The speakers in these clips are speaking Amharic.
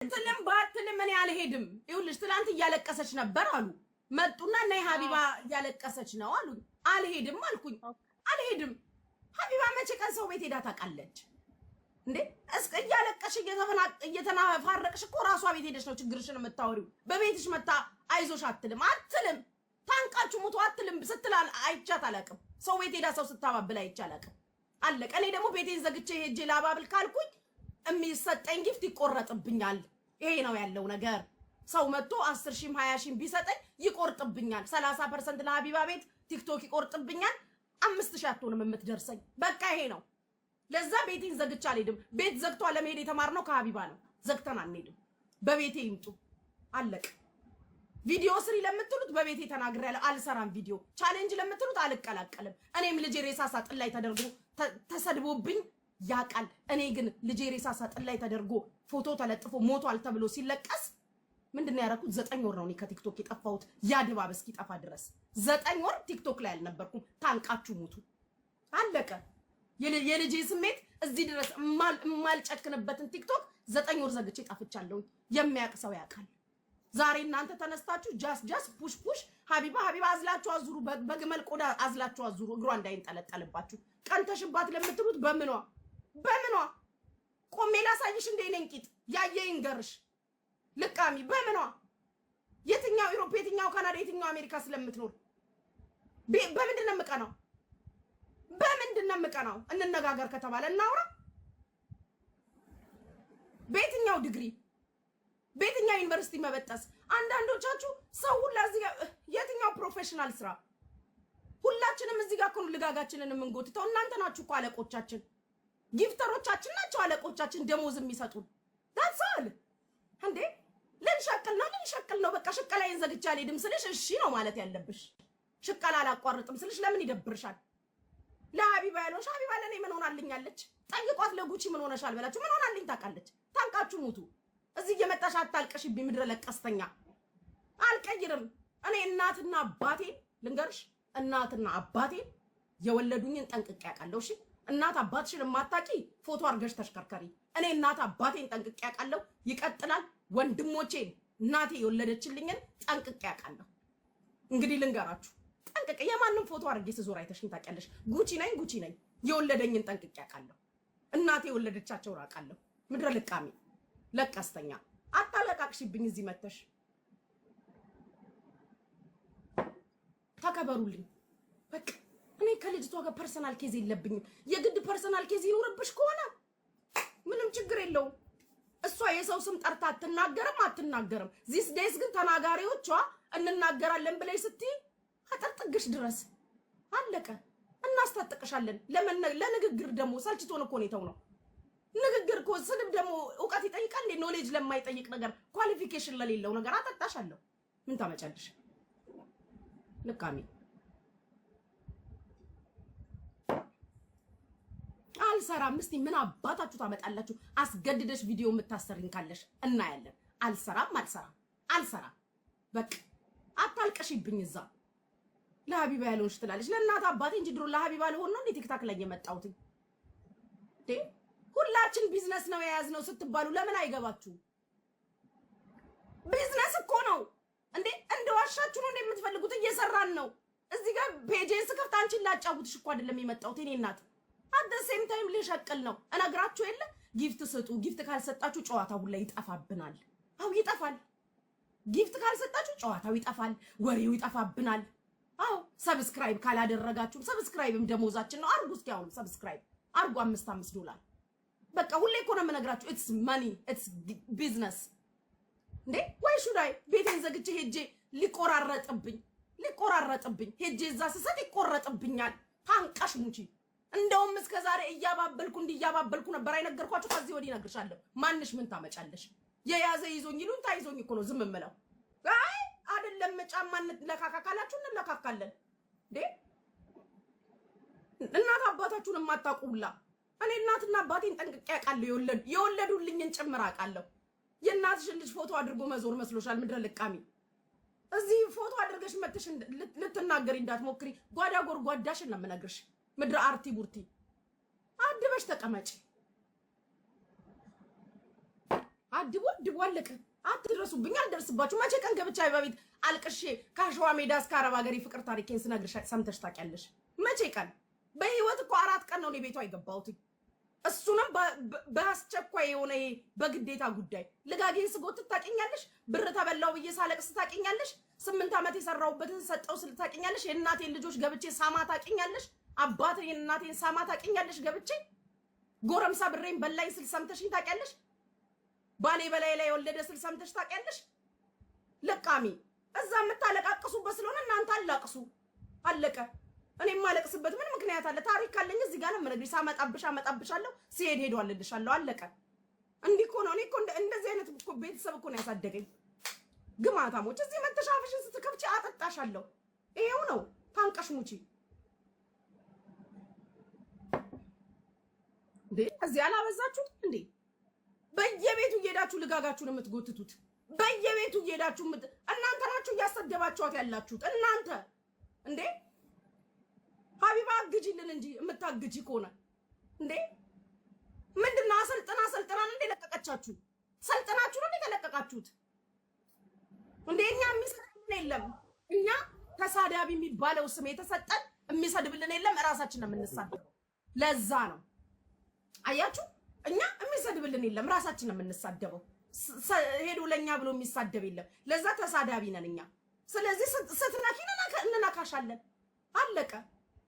ትልም ባትልም እኔ አልሄድም። ይኸውልሽ ትላንት እያለቀሰች ነበር አሉ መጡና ነይ ሀቢባ እያለቀሰች ነው አሉ። አልሄድም አልኩኝ። አልሄድም። ሀቢባ መቼ ቀን ሰው ቤት ሄዳ ታውቃለች እንዴ? እስከ እያለቀሽ እየተናፋረቅሽ እኮ ራሷ ቤት ሄደሽ ነው ችግርሽን የምታወሪው። በቤትሽ መታ አይዞሽ አትልም። ታንቃችሁ ሙቱ አትልም ስትላል አይቻት አላውቅም። ሰው ቤት ሄዳ ሰው ስታባብል አይቻት አላውቅም። አለቀ። እኔ ደግሞ ቤቴን ዘግቼ ሄጄ ላባብል ካልኩኝ የሚሰጠኝ ጊፍት ይቆረጥብኛል። ይሄ ነው ያለው ነገር። ሰው መጥቶ 10 ሺህም 20 ሺህም ቢሰጠኝ ይቆርጥብኛል። 30% ለሀቢባ ቤት ቲክቶክ ይቆርጥብኛል። 5000 አትሆንም የምትደርሰኝ። በቃ ይሄ ነው። ለዛ ቤቴን ዘግቼ አልሄድም። ቤት ዘግቶ ለመሄድ የተማርነው ከሀቢባ ነው። ዘግተን አንሄድም። በቤቴ ይምጡ። አለቀ። ቪዲዮ ስሪ ለምትሉት በቤቴ ተናግሬያለሁ። አልሰራም። ቪዲዮ ቻሌንጅ ለምትሉት አልቀላቀልም። እኔም ልጄ ሬሳ ሳጥን ላይ ተደርጎ ተሰድቦብኝ ያቃል። እኔ ግን ልጄ ሬሳ ሳጥን ላይ ተደርጎ ፎቶ ተለጥፎ ሞቷል ተብሎ ሲለቀስ ምንድነው ያደረኩት? 9 ወር ነው እኔ ከቲክቶክ የጠፋሁት። ያ ድባብ እስኪጠፋ ድረስ 9 ወር ቲክቶክ ላይ አልነበርኩም። ታንቃችሁ ሙቱ። አለቀ። የልጄ ስሜት እዚህ ድረስ የማልጨክንበትን ቲክቶክ 9 ወር ዘግቼ ጠፍቻለሁ። የሚያውቅ ሰው ያውቃል። ዛሬ እናንተ ተነስታችሁ ጃስ ፑሽ ሀቢባ አዝላችሁ አዙሩ። በግመል ቆዳ አዝላችሁ አዙሩ። እግሯ እንዳይንጠለጠልባችሁ። ቀንተሽባት ለምትሉት በምኗ ቆሜ ላሳይሽ እንደ ነኝ ቂጥ ያየ ይንገርሽ። ልቃሚ በምኗ የትኛው ዩሮፕ የትኛው ካናዳ የትኛው አሜሪካ ስለምትኖር በምንድን ነው የምቀናው? እንነጋገር ከተባለ እናውራ። በየትኛው ዲግሪ በየትኛው ዩኒቨርሲቲ መበጠስ? አንዳንዶቻችሁ ሰው ሁላ እዚህ ጋር የትኛው ፕሮፌሽናል ስራ? ሁላችንም እዚህ ጋር ኮን ልጋጋችንን የምንጎትተው እናንተ ናችሁ እኮ አለቆቻችን። ጊፍተሮቻችን ናቸው አለቆቻችን ደሞዝ የሚሰጡን። ታሳል እንዴ ልንሸቅል ነው። በቃ ሽቀላዬን ዘግቼ አልሄድም ስልሽ እሺ ነው ማለት ያለብሽ። ሽቀላ አላቋርጥም ስልሽ ለምን ይደብርሻል? ለሀቢባ ያለሽ ሀቢባ ለኔ ምን ሆናልኛለች? ጠይቋት። ለጉቺ ምን ሆነሻል በላችሁ። ምን ሆናልኝ ታውቃለች። ታንቃችሁ ሙቱ። እዚህ እየመጣሽ አታልቀሽብኝ። ምድረ ለቀስተኛ አልቀይርም። እኔ እናትና አባቴ ልንገርሽ፣ እናትና አባቴ የወለዱኝን ጠንቅቄ ያውቃለሁ። እሺ እናት አባትሽን የማታቂ ፎቶ አርገሽ ተሽከርከሪ። እኔ እናት አባቴን ጠንቅቄ ያውቃለሁ። ይቀጥላል። ወንድሞቼን እናቴ የወለደችልኝን ጠንቅቄ ያውቃለሁ። እንግዲህ ልንገራችሁ፣ ጠንቅቄ የማንም ፎቶ አርጌ ስዞር አይተሽኝ ታውቂያለሽ። ጉቺ ነኝ። የወለደኝን ጠንቅቄ ያውቃለሁ። እናቴ የወለደቻቸውን አውቃለሁ። ምድረ ልቃሚ ለቀስተኛ አታለቃቅሽብኝ። እዚህ መተሽ ተከበሩልኝ። በቃ እኔ ከልጅቷ ጋር ፐርሰናል ኬዝ የለብኝም። የግድ ፐርሰናል ኬዝ ይኖርብሽ ከሆነ ምንም ችግር የለውም። እሷ የሰው ስም ጠርታ አትናገርም። ዚስ ዴይስ ግን ተናጋሪዎቿ እንናገራለን ብለሽ ስትይ አጠርጥግሽ ድረስ አለቀ። እናስታጥቅሻለን። ለንግግር ደግሞ ሰልችቶን እኮ ነው። ንግግር እኮ ስድብ ደግሞ እውቀት ይጠይቃል። ኖሌጅ ለማይጠይቅ ነገር ኳሊፊኬሽን ለሌለው ነገር አጠጣሻለሁ። ምን ታመጫለሽ? ልቃሚ አልሰራም። እስቲ ምን አባታችሁ ታመጣላችሁ? አስገድደሽ ቪዲዮ የምታሰሪኝ ካለሽ እናያለን። አልሰራም። በቃ አታልቀሽብኝ። እዛ ለሀቢባ ያለውሽ ትላለች። ለእናት አባቴ እንጂ ድሮ ለሀቢባ ለሆነ ነው እንዴ ቲክታክ ላይ የመጣሁት? ሁላችን ቢዝነስ ነው የያዝነው ስትባሉ ለምን አይገባችሁ? ቢዝነስ እኮ ነው እንዴ። እንደዋሻችሁ ነው የምትፈልጉት? እየሰራን ነው። እዚህ ጋር ፔጄን ስከፍት አንቺን ላጫውትሽ እኮ አይደለም የመጣሁት። እኔ እናት አት ሴም ታይም ልሸቅል ነው። እነግራችሁ የለ ጊፍት ስጡ። ጊፍት ካልሰጣችሁ ጨዋታው ሁላ ይጠፋብናል። አው ይጠፋል። ጊፍት ካልሰጣችሁ ጨዋታው ይጠፋል፣ ወሬው ይጠፋብናል። አው ሰብስክራይብ ካላደረጋችሁ ሰብስክራይብም ደሞዛችን ነው። አርጉ። እስኪ አሁን ሰብስክራይብ አርጉ። $5 በቃ ሁሌ እኮ ነው የምነግራችሁ። ኢትስ ማኒ ኢትስ ቢዝነስ እንዴ። ወይ ሹዳይ ቤቴን ዘግቼ ሄጄ ሊቆራረጥብኝ ሄጄ እዛ ስሰጥ ይቆረጥብኛል። ታንቃሽ ሙቺ። እንደውም እስከዛሬ እያባበልኩ ነበር አይነገርኳችሁ። ከዚህ ወዲህ እነግርሻለሁ። ማንሽ ምን ታመጫለሽ? የያዘ ይዞኝ ይሉን ታይዞኝ እኮ ነው ዝም የምለው። አይ አይደለም ጫማን ለካካካላችሁ እንለካካለን እንዴ። እናት አባታችሁን የማታውቁላ እኔ እናትና አባቴን ጠንቅቄ አውቃለሁ። የወለዱልኝን ጭምር አውቃለሁ። የእናትሽን ልጅ ፎቶ አድርጎ መዞር መስሎሻል? ምድረ ልቃሚ። እዚህ ፎቶ አድርገሽ መጥተሽ ልትናገሪ እንዳትሞክሪ። ጓዳ ጎርጓዳሽን ነው የምነግርሽ። ምድረ አርቲ ቡርቲ አድበሽ ተቀመጪ። አድቦ አለቀ። አትድረሱብኝ፣ አልደርስባችሁ። መቼ ቀን ገብቼ በቤት አልቅሼ ከአሸዋ ሜዳ እስከ አረብ ሀገር የፍቅር ታሪኬን ስነግርሽ ሰምተሽ ታውቂያለሽ? መቼ ቀን? በህይወት እኮ 4 ቀን ነው እኔ ቤቷ የገባሁት። እሱንም በአስቸኳይ የሆነ በግዴታ ጉዳይ ልጋጌን ስጎትት ታውቂኛለሽ? ብር ተበላው ብዬ ሳለቅስ ታውቂኛለሽ? 8 ዓመት የሰራሁበትን ሰጠው ስል ታውቂኛለሽ? የእናቴን ልጆች ገብቼ ሳማ ታውቂኛለሽ? አባቴን እናቴን ሳማ ታውቂኛለሽ? ገብቼ ጎረምሳ ብሬን በላኝ ስል ሰምተሽኝ ታውቂያለሽ? ባሌ በላይ ላይ ወለደ ስል ሰምተሽ ታውቂያለሽ? ለቃሚ እዛ የምታለቃቅሱበት ስለሆነ እናንተ አላቅሱ። አለቀ። እኔ የማለቅስበት ምን ምክንያት አለ? ታሪክ ካለኝ እዚህ ጋር ነው የምነግርሽ። አመጣብሻለሁ፣ ሲሄድ ሄዷልልሻለሁ። አለቀ። እንዲህ እኮ ነው። እኔ እኮ እንደዚህ አይነት እኮ ቤተሰብ እኮ ነው ያሳደገኝ። ግማታሞች እዚህ መተሻፈሽን ስትከፍቺ አጠጣሻለሁ። ይሄው ነው። ታንቀሽ ሙቺ እንዴ! እዚህ አላበዛችሁ እንዴ? በየቤቱ እየሄዳችሁ ልጋጋችሁን የምትጎትቱት በየቤቱ እየሄዳችሁ እናንተ ናችሁ እያሰደባችኋት ያላችሁት እናንተ እንዴ። ሀቢባ አግጂልን እንጂ የምታግጂ ከሆነ እንዴ ምንድነው? አሰልጥና እንዴ ለቀቀቻችሁ? ሰልጥናችሁ ነው የተለቀቃችሁት እንዴ? እኛ የሚሰድብልን የለም። እኛ ተሳዳቢ የሚባለው ስም የተሰጠን የሚሰድብልን የለም። እራሳችን ነው የምንሳደበው። ለዛ ነው አያችሁ፣ እኛ የሚሰድብልን የለም። ራሳችን ነው የምንሳደበው። ሄዶ ለኛ ብሎ የሚሳደብ የለም። ለዛ ተሳዳቢ ነን እኛ። ስለዚህ ስትነኪን እንነካሻለን። አለቀ።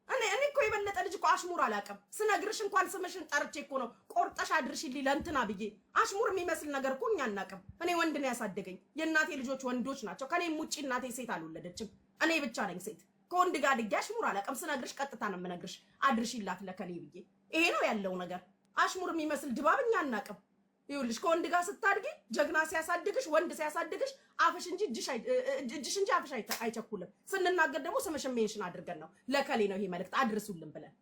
እኔ እኮ የበለጠ ልጅ እኮ አሽሙር አላውቅም። ስነግርሽ እንኳን ስምሽን ጠርቼ እኮ ነው ቆርጠሽ አድርሽልኝ ለእንትና ብዬ። አሽሙር የሚመስል ነገር እኮ እኛ አናውቅም። እኔ ወንድ ነው ያሳደገኝ። የእናቴ ልጆች ወንዶች ናቸው። ከኔም ውጪ እናቴ ሴት አልወለደችም። እኔ ብቻ ነኝ ሴት። ከወንድ ጋር አድጌ አሽሙር አላውቅም። ስነግርሽ ቀጥታ ነው የምነግርሽ፣ አድርሽላት ለከሌ ብዬ። ይሄ ነው ያለው ነገር። አሽሙር የሚመስል ድባብ እኛ አናውቅም። ይኸውልሽ ከወንድ ጋር ስታድጊ ጀግና ሲያሳድግሽ ወንድ ሲያሳድግሽ አፍሽ እንጂ እጅሽ እንጂ አፍሽ አይቸኩልም። ስንናገር ደግሞ ስምሽን ሜንሽን አድርገን ነው ለከሌ ነው ይሄ መልእክት አድርሱልን ብለን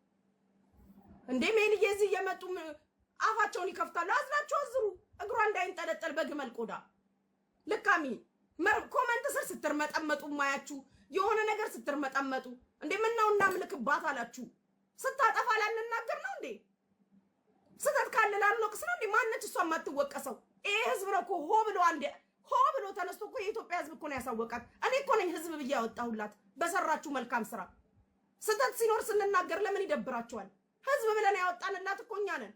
እንዴ። ሜንዬ እዚህ እየመጡ አፋቸውን ይከፍታሉ። አዝናቸው አዝሩ። እግሯ እንዳይንጠለጠል በግመል ቆዳ ልካሚ ኮመንት ስር ስትርመጠመጡ ማያችሁ የሆነ ነገር ስትርመጠመጡ እንዴ ምነው እናምልክባት አላችሁ። ስታጠፋ ላንናገር ነው እንዴ? ስተት ካለ ላልወቅስ ነው እንዴ? ማነች እሷ የማትወቀሰው? ይሄ ህዝብ ነው እኮ ሆ ብሎ ተነስቶ እኮ የኢትዮጵያ ህዝብ እኮ ነው ያሳወቃት። እኔ እኮ ነኝ ህዝብ ብዬ ያወጣሁላት በሰራችሁ መልካም ስራ። ስተት ሲኖር ስንናገር ለምን ይደብራችኋል? ህዝብ ብለን ያወጣንላት እኮ እኛ ነን።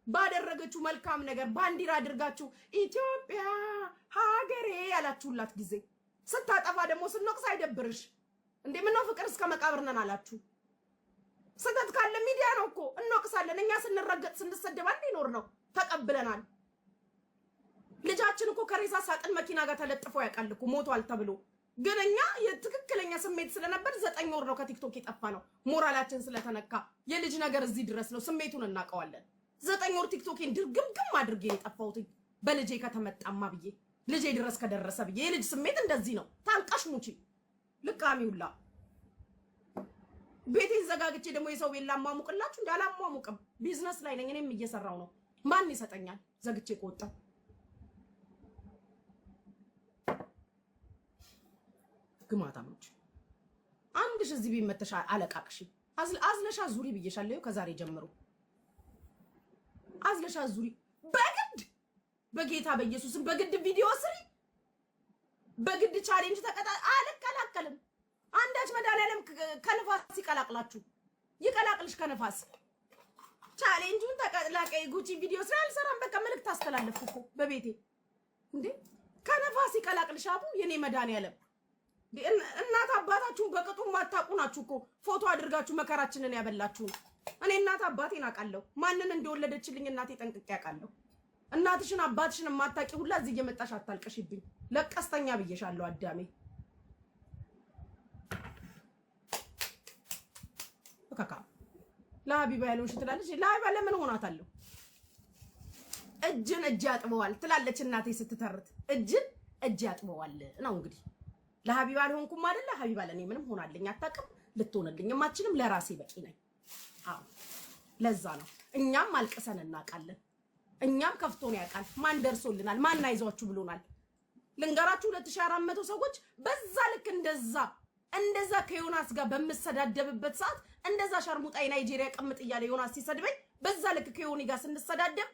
ባደረገችው መልካም ነገር ባንዲራ አድርጋችሁ ኢትዮጵያ ሀገሬ ያላችሁላት ጊዜ ስታጠፋ ደግሞ ስንወቅስ አይደብርሽ እንዴ? ምነው ፍቅር እስከ መቃብር ነን አላችሁ? ስተት ካለ ሚዲያ ነው እኮ እንወቅሳለን። እኛ ስንረገጥ ስንሰደብ አንዴ ኖር ነው ተቀብለናል። ልጃችን እኮ ከሬሳ ሳጥን መኪና ጋር ተለጥፎ ያውቃል እኮ ሞቷል ተብሎ። ግን እኛ የትክክለኛ ስሜት ስለነበር 9 ወር ነው ከቲክቶክ የጠፋ ነው። ሞራላችን ስለተነካ የልጅ ነገር እዚህ ድረስ ነው። ስሜቱን እናውቀዋለን። 9 ወር ቲክቶኬን ድርግምግም አድርጌ የጠፋሁት በልጄ ከተመጣማ ብዬ ልጄ ድረስ ከደረሰ ብዬ። የልጅ ስሜት እንደዚህ ነው። ታንቀሽ ሙቺ ልቃሚውላ ቤቴን ዘጋግቼ ደግሞ የሰው ቤት ላሟሙቅላችሁ እንዳላሟሙቅም ቢዝነስ ላይ ነኝ። እኔም እየሰራው ነው። ማን ይሰጠኛል ዘግቼ ቆጣ? ግማታሞች አንድሽ እዚህ ቤት መተሻ አለቃቅሽ አዝለሻ ዙሪ ብዬሻለሁ። ከዛሬ ጀምሮ አዝለሻ ዙሪ በግድ በጌታ በኢየሱስም በግድ ቪዲዮ ስሪ፣ በግድ ቻሌንጅ ተቀጣ። አልከላከልም። አንዳች መድኃኒዓለም ከንፋስ ይቀላቅልሽ ከንፋስ። ቻሌንጁን ተቀላቀይ ጉቺ ቪዲዮ ስራ አልሰራም። በቃ መልእክት አስተላለፍኩ እኮ በቤቴ እንዴ። ከንፋስ ይቀላቅልሽ አቡ የኔ መድኃኒዓለም። እናት አባታችሁን በቅጡ ማታውቁ ናችሁ እኮ ፎቶ አድርጋችሁ መከራችንን ያበላችሁ። እኔ እናት አባቴን አውቃለሁ። ማንን እንደወለደችልኝ እናቴ ጠንቅቄ አውቃለሁ። እናትሽን አባትሽን የማታውቂ ሁላ እዚህ እየመጣሽ አታልቀሽብኝ። ለቀስተኛ ብዬሻለሁ አዳሜ። ከካ ለሀቢባ ያለውሽ ትላለች። ለሀቢባ ለምን ሆናታለሁ? እጅን እጅ ያጥበዋል ትላለች እናቴ ስትተርት። እጅን እጅ ያጥበዋል ነው እንግዲህ። ለሀቢባ አልሆንኩም አይደለ? ሀቢባ ለኔ ምንም ሆናልኝ አታውቅም። ልትሆንልኝም አትችልም። ለራሴ በቂ ነኝ። አዎ ለዛ ነው። እኛም አልቀሰን እናውቃለን። እኛም ከፍቶን ያውቃል። ማን ደርሶልናል? ማን አይዟችሁ ብሎናል? ልንገራችሁ 2400 ሰዎች በዛ ልክ እንደዛ ከዮናስ ጋር በምሰዳደብበት ሰዓት እንደዛ ሸርሙጣይ ናይጄሪያ ቀምጥ እያለ ዮናስ ሲሰድበኝ በዛ ልክ ከዮኒ ጋር ስንሰዳደብ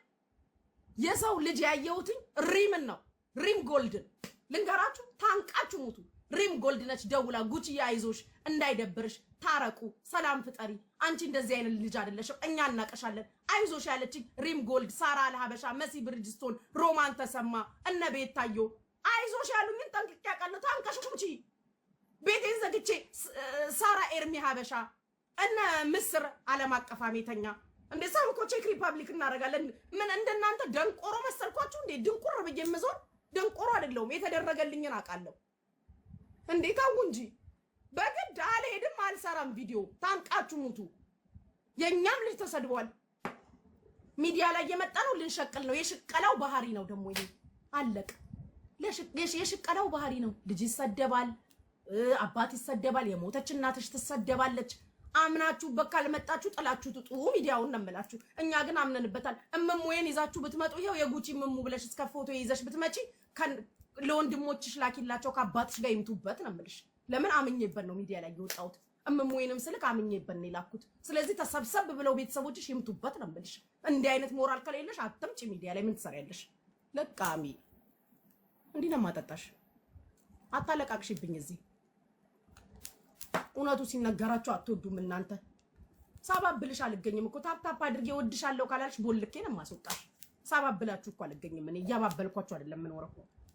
የሰው ልጅ ያየሁት ሪምን ነው። ሪም ጎልድን ልንገራችሁ፣ ታንቃችሁ ሙቱ። ሪም ጎልድ ነች። ደውላ ጉቺ አይዞሽ፣ እንዳይደብርሽ፣ ታረቁ፣ ሰላም ፍጠሪ፣ አንቺ እንደዚህ አይነት ልጅ አይደለሽም፣ እኛ እናቀሻለን፣ አይዞሽ ያለችኝ ሪም ጎልድ፣ ሳራ አልሀበሻ፣ መሲ ብርጅስቶን፣ ሮማን ተሰማ፣ እነ ቤታዮ አይዞሽ ያሉኝን ጠንቅቄ አውቃለሁ። ታንቀሽ ሙቺ። ቤቴን ዘግቼ ሳራ ኤርሚ ሀበሻ፣ እነ ምስር ዓለም አቀፍ አሜተኛ እንዴ ሳምኮ ቼክ ሪፐብሊክ እናደርጋለን። ምን እንደናንተ ደንቆሮ መሰልኳችሁ እንዴ? ድንቁር ብዬ የምዞር ደንቆሮ አይደለሁም። የተደረገልኝን አውቃለሁ። እንዴ ታው እንጂ በግድ አልሄድም፣ አልሰራም ቪዲዮ። ታንቃችሁ ሙቱ። የኛም ልጅ ተሰድቧል። ሚዲያ ላይ የመጣ ነው ልንሸቅል ነው። የሽቀላው ባህሪ ነው ደግሞ ይሄ። አለቅ የሽቀላው ባህሪ ነው። ልጅ ይሰደባል፣ አባት ይሰደባል፣ የሞተች እናትሽ ትሰደባለች። አምናችሁበት ካልመጣችሁ ጥላችሁ ትጡ ሚዲያውን ነው የምላችሁ። እኛ ግን አምነንበታል። እምሙዬን ይዛችሁ ብትመጡ ይሄው የጉቺ እምሙ ብለሽ እስከ ፎቶ ይዘሽ ብትመጪ ለወንድሞችሽ ላኪላቸው ከአባትሽ ጋር ይምቱበት ነው የምልሽ። ለምን አምኜበት ነው ሚዲያ ላይ የወጣሁት። እምሙዬንም ስልክ አምኜበት ነው የላኩት። ስለዚህ ተሰብሰብ ብለው ቤተሰቦችሽ ይምቱበት ነው የምልሽ። እንዲህ አይነት ሞራል ከሌለሽ አትምጪ ሚዲያ ላይ። ምን ትሰሪያለሽ? ለቃሚ እንዲህ ነው የማጠጣሽ። አታለቃቅሽብኝ እዚህ። እውነቱ ሲነገራችሁ አትወዱም እናንተ። ሳባብልሽ አልገኝም እኮ ታፕታፕ አድርጌ ወድሻለሁ ካላልሽ ቦልኬ ነው የማስወጣሽ። ሳባብላችሁ እኮ አልገኝም። እኔ እያባበልኳችሁ አይደለም የምኖረው።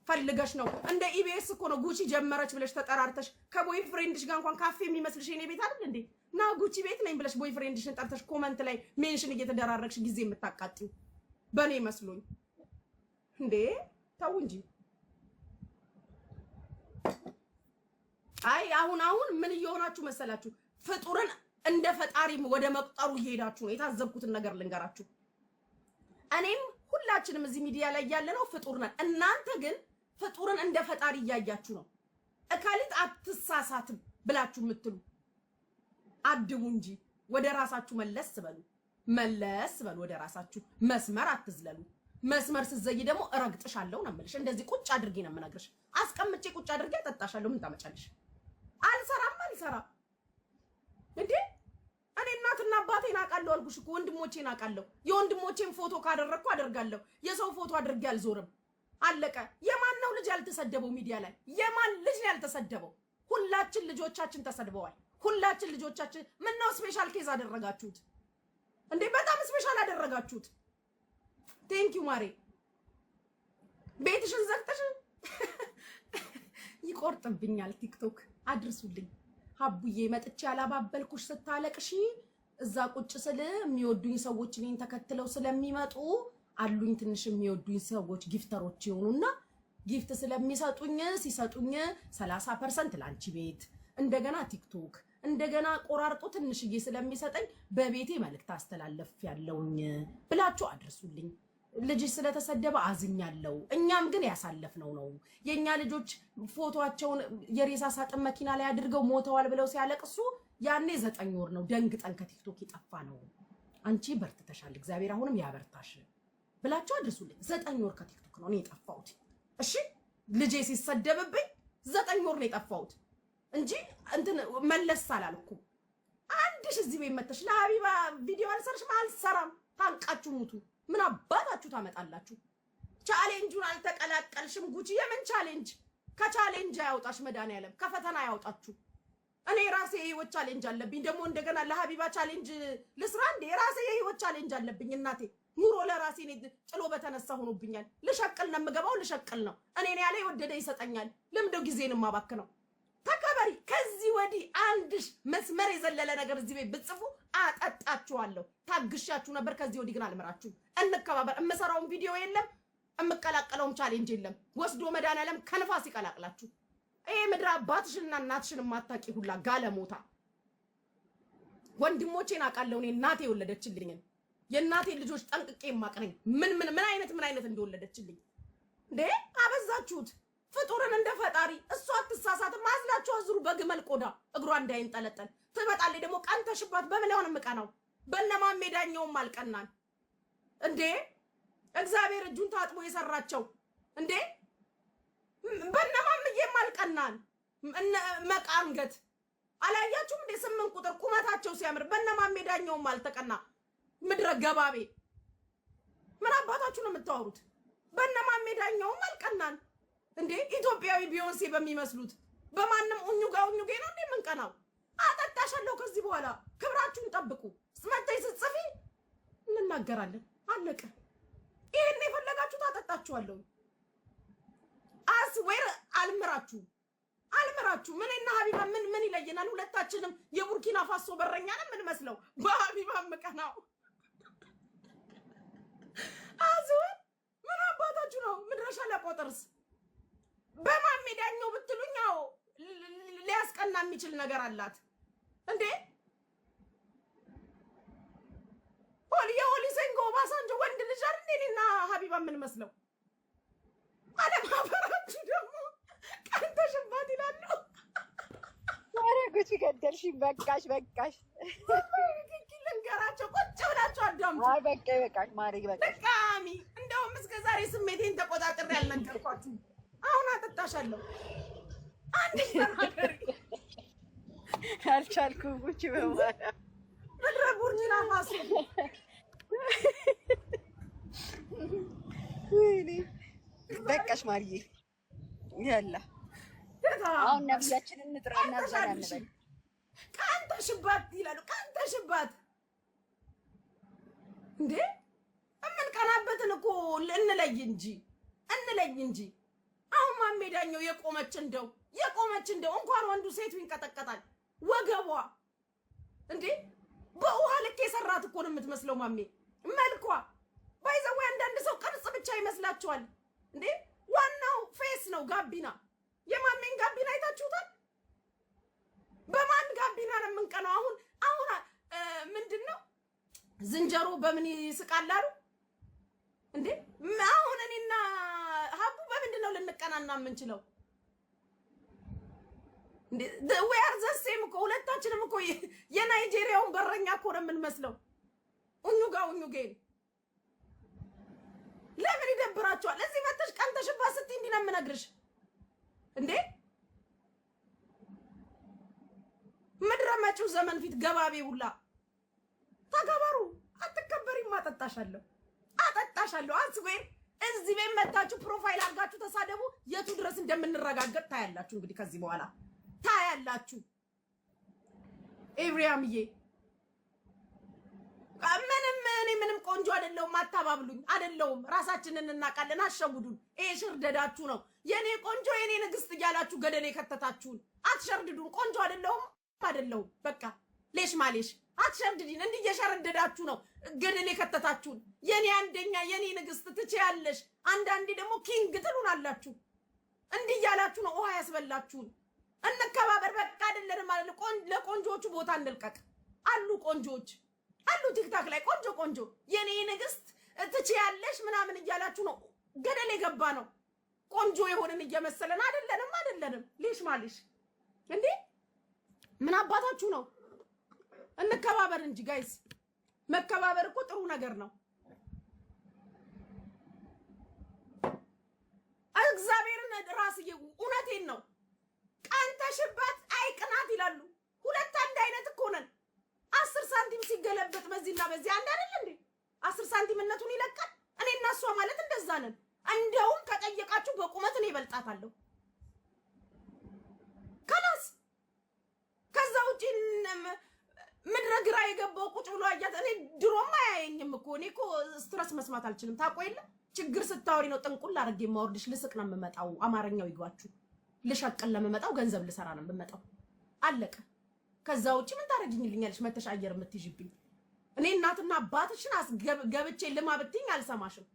ፈልገሽ ነው እንደ ኢቢኤስ እኮ ነው ጉቺ ጀመረች ብለሽ ተጠራርተሽ ከቦይ ፍሬንድሽ ጋር እንኳን ካፌ የሚመስልሽ የኔ ቤት አይደል እንዴ? ና ጉቺ ቤት ነኝ ብለሽ ቦይ ፍሬንድሽን ጠርተሽ ኮመንት ላይ ሜንሽን እየተደራረግሽ ጊዜ የምታቃጥዩ በኔ መስሎኝ እንዴ? ተው እንጂ። አይ አሁን ምን እየሆናችሁ መሰላችሁ? ፍጡርን እንደ ፈጣሪ ወደ መቁጠሩ እየሄዳችሁ ነው። የታዘብኩትን ነገር ልንገራችሁ። እኔም ሁላችንም እዚህ ሚዲያ ላይ ያለነው ፍጡር ነን። እናንተ ግን ፍጡርን እንደ ፈጣሪ እያያችሁ ነው። እካሊት አትሳሳትም ብላችሁ የምትሉ አድቡ እንጂ ወደ ራሳችሁ መለስ በሉ። ወደ ራሳችሁ መስመር አትዝለሉ። መስመር ስትዘይ ደግሞ እረግጥሻለሁ ነው የምልሽ። እንደዚህ ቁጭ አድርጌ ነው የምነግርሽ። አስቀምጬ ቁጭ አድርጌ አጠጣሻለሁ። ምን ታመጫለሽ? አልሰራም እንዴ? እኔ እናትና አባቴን አውቃለሁ አልኩሽ እኮ። ወንድሞቼን አውቃለሁ። የወንድሞቼን ፎቶ ካደረግኩ አደርጋለሁ። የሰው ፎቶ አድርጌ አልዞርም። አለቀ። የማን ነው ልጅ ያልተሰደበው ሚዲያ ላይ? የማን ልጅ ነው ያልተሰደበው? ሁላችን ልጆቻችን ተሰድበዋል። ሁላችን ልጆቻችን። ምነው ስፔሻል ኬዝ አደረጋችሁት እንዴ? በጣም ስፔሻል አደረጋችሁት። ቴንክ ዩ ማሬ። ቤትሽን ዘግተሽ ይቆርጥብኛል ቲክቶክ። አድርሱልኝ። ሀቡዬ መጥቼ ያላባበልኩሽ ስታለቅሺ እዛ ቁጭ ስል የሚወዱኝ ሰዎች እኔን ተከትለው ስለሚመጡ አሉኝ ትንሽ የሚወዱኝ ሰዎች ጊፍተሮች ይሆኑና ጊፍት ስለሚሰጡኝ ሲሰጡኝ 30% ላንቺ ቤት እንደገና ቲክቶክ እንደገና ቆራርጦ ትንሽዬ ስለሚሰጠኝ በቤቴ መልእክት አስተላለፍ ያለውኝ ብላችሁ አድርሱልኝ። ልጅ ስለተሰደበ አዝኛለሁ። እኛም ግን ያሳለፍነው ነው። የኛ ልጆች ፎቶአቸውን የሬሳ ሳጥን መኪና ላይ አድርገው ሞተዋል ብለው ሲያለቅሱ ያኔ 9 ወር ነው ደንግጠን ከቲክቶክ ይጠፋ ነው። አንቺ በርትተሻል፣ እግዚአብሔር አሁንም ያበርታሽ ብላችሁ አድርሱልኝ። 9 ወር ከቲክቶክ ነው እኔ የጠፋሁት። እሺ ልጄ ሲሰደብብኝ 9 ወር ነው የጠፋሁት እንጂ እንትን መለስ አላልኩም። አንድሽ እዚህ ቤት መተሽ ለሀቢባ ቪዲዮ አልሰርሽም። አልሰራም። ታንቃችሁ ሙቱ። ምን አባታችሁ ታመጣላችሁ? ቻሌንጁን አልተቀላቀልሽም። ጉቺ የምን ቻሌንጅ? ከቻሌንጅ ያውጣሽ መድኃኒዓለም፣ ከፈተና ያውጣችሁ። እኔ ራሴ የህይወት ቻሌንጅ አለብኝ። ደግሞ እንደገና ለሀቢባ ቻሌንጅ ልስራ እንዴ? ራሴ የህይወት ቻሌንጅ አለብኝ እናቴ። ኑሮ ለራሴ ጥሎ በተነሳ ሆኖብኛል። ልሸቅል ነው የምገባው፣ ልሸቅል ነው። እኔን ያለ የወደደ ይሰጠኛል። ለምንድነው ጊዜን የማባክነው? ተከበሪ። ከዚህ ወዲህ አንድሽ መስመር የዘለለ ነገር እዚህ ቤት ብትጽፉ አጠጣችኋለሁ። ታግሻችሁ ነበር። ከዚህ ወዲህ ግን አልመራችሁም። እንከባበር። እምሰራውን ቪዲዮ የለም፣ እምቀላቀለውም ቻሌንጅ የለም። ወስዶ መድኃኒዓለም ከንፋስ ይቀላቅላችሁ። ይሄ ምድር አባትሽና እናትሽን የማታውቂ ሁላ ጋለሞታ። ወንድሞቼን አውቃለሁ እኔ እናቴ የወለደችልኝን የእናቴ ልጆች ጠንቅቄ የማውቅ ነኝ። ምን አይነት እንደወለደችልኝ እንዴ! አበዛችሁት። ፍጡርን እንደ ፈጣሪ እሷ አትሳሳትም። አዝላችሁ አዝሩ በግመል ቆዳ እግሯ እንዳይንጠለጠል ትመጣለች። ደግሞ ቀንተሽባት በምን ሆነ ምቀናው? በእነማን ሜዳኛውም አልቀናን እንዴ! እግዚአብሔር እጁን ታጥቦ የሰራቸው እንዴ! በእነማምዬም አልቀናን። መቃንገት አላያችሁም እንዴ? 8 ቁጥር ቁመታቸው ሲያምር በእነማን ሜዳኛውም አልተቀና። ምድረ ገባቤ ምን አባታችሁ ነው የምታወሩት? በእነማሜ ዳኛውም አልቀናን እንዴ? ኢትዮጵያዊ ቢዮንሴ በሚመስሉት በማንም ኡኙጋ ነው እንዴ የምንቀናው? አጠጣሻለሁ። ከዚህ በኋላ ክብራችሁን ጠብቁ። ስመጣይ ስትጽፊ እንናገራለን። አለቀ። ይሄን የፈለጋችሁት አጠጣችኋለሁ። አስዌር አልምራችሁ ምንና ሀቢባ ምን ይለየናል? ሁለታችንም የቡርኪና ፋሶ በረኛ ነን። ምን መስለው በሀቢባ ምቀናው አስዌር ምን አባታችሁ ነው? ምድረሻ ለቆጥርስ በማሜ ዳኛው ብትሉኝ አዎ ሊያስቀና የሚችል ነገር አላት እንዴ? የኦሊሴንጎ ባሳንጆ ወንድ ልጅ አይደል እኔና ሀቢባ ምን መስለው? አለማፈራችሁ ደግሞ ቀንተሽባት ይላሉ። ኧረ ጉቺ ገደልሽኝ። በቃሽ ልንገራቸው። ቁጭ ብላችሁ አዳምጡ። አይ በቃሽ ማሪ በቃሽ። ቃሚ እንደውም እስከ ዛሬ ስሜቴን ተቆጣጥሬ ያልነገርኳችሁ አሁን አጠጣሻለሁ። አንድ ተናገሪ። አልቻልኩም ጉቺ በማርያም ምድረ ቡርኪና ፋሶ ወይኔ በቃሽ ማርዬ። ያላ አሁን ነብያችንን እንጥራና ዘና እንበል። ቀንተሽባት ይላሉ። ቀንተሽባት እንዴ? እምንቀናበትን እኮ እንለይ እንጂ አሁን ማሜ ዳኛው የቆመች እንደው እንኳን ወንዱ ሴቱ ይንቀጠቀጣል ወገቧ እንዴ! በውሃ ልክ የሰራት እኮ ነው የምትመስለው ማሜ። መልኳ ባይዘው አንዳንድ ሰው ቅርጽ ብቻ ይመስላችኋል እንዴ? ዋናው ፌስ ነው። ጋቢና የማሜን ጋቢና አይታችሁታል? በማን ጋቢና ነው የምንቀነው? አሁን ምንድነው ዝንጀሮ በምን ይስቃል አሉ እንዴ? አሁን እኔና ሀቡ በምንድነው ልንቀናና የምንችለው እንዴ? we are the same እኮ ሁለታችንም እኮ የናይጄሪያውን በረኛ እኮ ነው የምንመስለው። ኡኙጌን ለምን ይደብራችኋል? እዚህ መተሽ ቀንተሽባት ስትይ እንዲህ ነው የምነግርሽ እንዴ? ምድረ መጪው ዘመን ፊት ገባቤ ሁላ ተገበሩ። አትከበሪም። አጠጣሻለሁ። አስዌር እዚህ ቤት መታችሁ ፕሮፋይል አድርጋችሁ ተሳደቡ። የቱ ድረስ እንደምንረጋገጥ ታያላችሁ። እንግዲህ ከዚህ በኋላ ታያላችሁ። ኤብሪያምዬ ምንም ቆንጆ አይደለሁም። አታባብሉኝ። አይደለሁም። ራሳችንን እናውቃለን። አሸውዱን። ይሄ ሽርደዳችሁ ነው። የኔ ቆንጆ የኔ ንግስት እያላችሁ ገደል የከተታችሁን አትሸርድዱን። ቆንጆ አይደለሁም። በቃ ሌሽ ማሌሽ አትሸርድዲን። እንዲህ እየሸረደዳችሁ ነው ገደል የከተታችሁን። የኔ አንደኛ የኔ ንግስት ትችያለሽ። አንዳንዴ ደግሞ ኪንግ ትሉናላችሁ። እንዲህ እያላችሁ ነው ውሃ ያስበላችሁን። እንከባበር። በቃ አይደለንም ማለት ነው። ለቆንጆቹ ቦታ እንልቀቅ። አሉ ቆንጆች አሉ ቲክታክ ላይ ቆንጆ የኔ ንግስት ትችያለሽ ምናምን እያላችሁ ነው ገደል የገባ ነው። ቆንጆ የሆነን እየመሰለን አይደለንም። ሌሽ ማሌሽ እንዴ ምን አባታችሁ ነው? እንከባበር እንጂ ጋይስ። መከባበር እኮ ጥሩ ነገር ነው። እግዚአብሔርን ራስዬ እውነቴን ነው። ቀንተሽባት አይቅናት ይላሉ። ሁለት አንድ አይነት እኮ ነን። 10 ሳንቲም ሲገለበጥ በዚህና በዚህ አንድ አይደል እንዴ? 10 ሳንቲምነቱን ይለቃል። እኔና እሷ ማለት እንደዛ ነን። እንደውም ከጠየቃችሁ በቁመት እኔ እበልጣታለሁ። ከላስ ከዛ ውጪ ምድረ ግራ የገባው ቁጭ ብሎ አያት። እኔ ድሮም አያየኝም እኮ። እኔ እኮ ስትረስ መስማት አልችልም። ታውቆ የለ ችግር ስታወሪ ነው ጥንቁል አድርጌ የማወርድሽ። ልስቅ ነው የምመጣው። አማርኛው ይጓችሁ። ልሸቅል ለምመጣው ገንዘብ ልሰራ ነው የምመጣው። አለቀ። ከዛ ውጪ ምን ታረጊኝልኛለሽ? መተሽ አየር የምትይዥብኝ እኔ እናትና አባትሽን አስገብቼ ልማ ብትይኝ አልሰማሽም።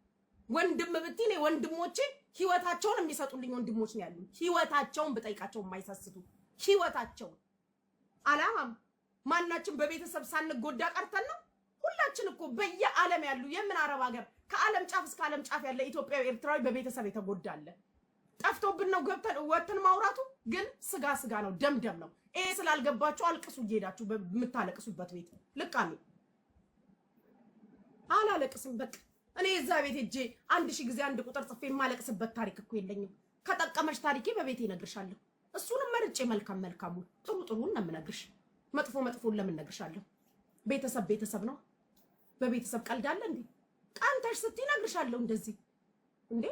ወንድም ብትይኝ ወንድሞቼ ህይወታቸውን የሚሰጡልኝ ወንድሞች ነው ያሉኝ። ህይወታቸውን ብጠይቃቸው የማይሰስቱ ህይወታቸውን አላማም ማናችን በቤተሰብ ሳንጎዳ ቀርተን ነው። ሁላችን እኮ በየዓለም ያሉ የምን አረብ ሀገር ከዓለም ጫፍ እስከ ዓለም ጫፍ ያለ ኢትዮጵያዊ ኤርትራዊ በቤተሰብ የተጎዳለ ጠፍቶብን ነው ገብተን ወተን ማውራቱ። ግን ስጋ ነው፣ ደም ነው። ይሄ ስላልገባችሁ አልቅሱ። እየሄዳችሁ በምታለቅሱበት ቤት ልቃሚ አላለቅስም። በቃ እኔ እዛ ቤት ሄጄ 1000 ጊዜ አንድ ቁጥር ጽፌ የማለቅስበት ታሪክ እኮ የለኝም። ከጠቀመሽ ታሪኬ በቤቴ እነግርሻለሁ። እሱንም መርጬ መልካሙ ጥሩን ነው የምነግርሽ። መጥፎን ለምን እነግርሻለሁ? ቤተሰብ ነው። በቤተሰብ ቀልድ አለ እንዴ? ቃንተሽ ስትይ እነግርሻለሁ እንደዚህ እንዴ